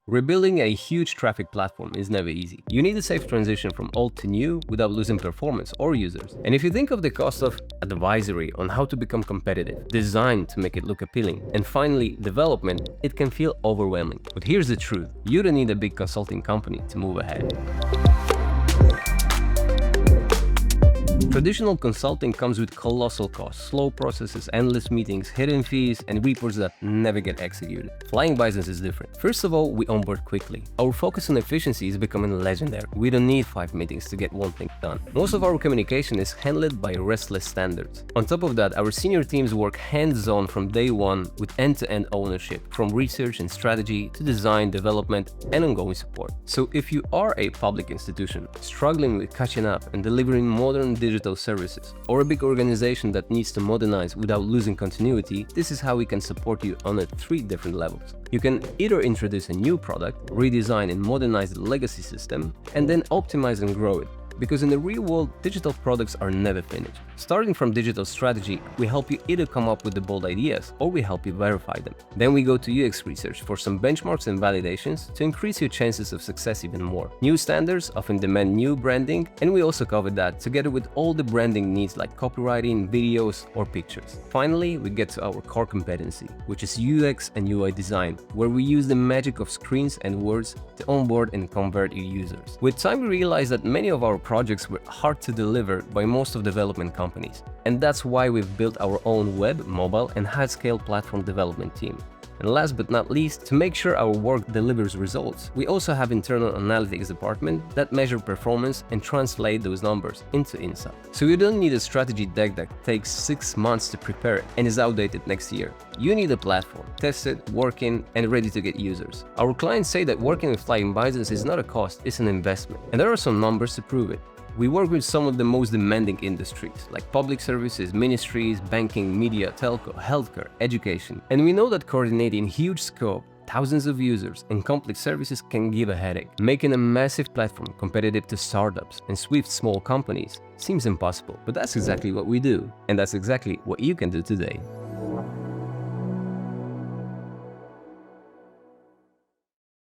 Rebuilding a huge traffic platform is never easy. You need a safe transition from old to new without losing performance or users. And if you think of the cost of advisory on how to become competitive, design to make it look appealing, and finally development, it can feel overwhelming. But here's the truth, you don't need a big consulting company to move ahead. Traditional consulting comes with colossal costs, slow processes, endless meetings, hidden fees, and reports that never get executed. Flying Bisons is different. First of all, we onboard quickly. Our focus on efficiency is becoming legendary. We don't need 5 meetings to get one thing done. Most of our communication is handled by restless standards. On top of that, our senior teams work hands-on from day one with end-to-end ownership, from research and strategy to design, development, and ongoing support. So if you are a public institution struggling with catching up and delivering modern digital services, or a big organization that needs to modernize without losing continuity, this is how we can support you on 3 different levels. You can either introduce a new product, redesign and modernize the legacy system, and then optimize and grow it. Because in the real world, digital products are never finished. Starting from digital strategy, we help you either come up with the bold ideas or we help you verify them. Then we go to UX research for some benchmarks and validations to increase your chances of success even more. New standards often demand new branding, and we also cover that together with all the branding needs like copywriting, videos, or pictures. Finally, we get to our core competency, which is UX and UI design, where we use the magic of screens and words to onboard and convert your users. With time, we realized that many of our projects were hard to deliver by most of development companies. And that's why we've built our own web, mobile, and high-scale platform development team. And last but not least, to make sure our work delivers results, we also have internal analytics department that measure performance and translate those numbers into insight. So you don't need a strategy deck that takes 6 months to prepare and is outdated next year. You need a platform, tested, working, and ready to get users. Our clients say that working with Flying Bisons is not a cost, it's an investment. And there are some numbers to prove it. We work with some of the most demanding industries, like public services, ministries, banking, media, telco, healthcare, education. And we know that coordinating huge scope, thousands of users, and complex services can give a headache. Making a massive platform competitive to startups and swift small companies seems impossible, but that's exactly what we do. And that's exactly what you can do today.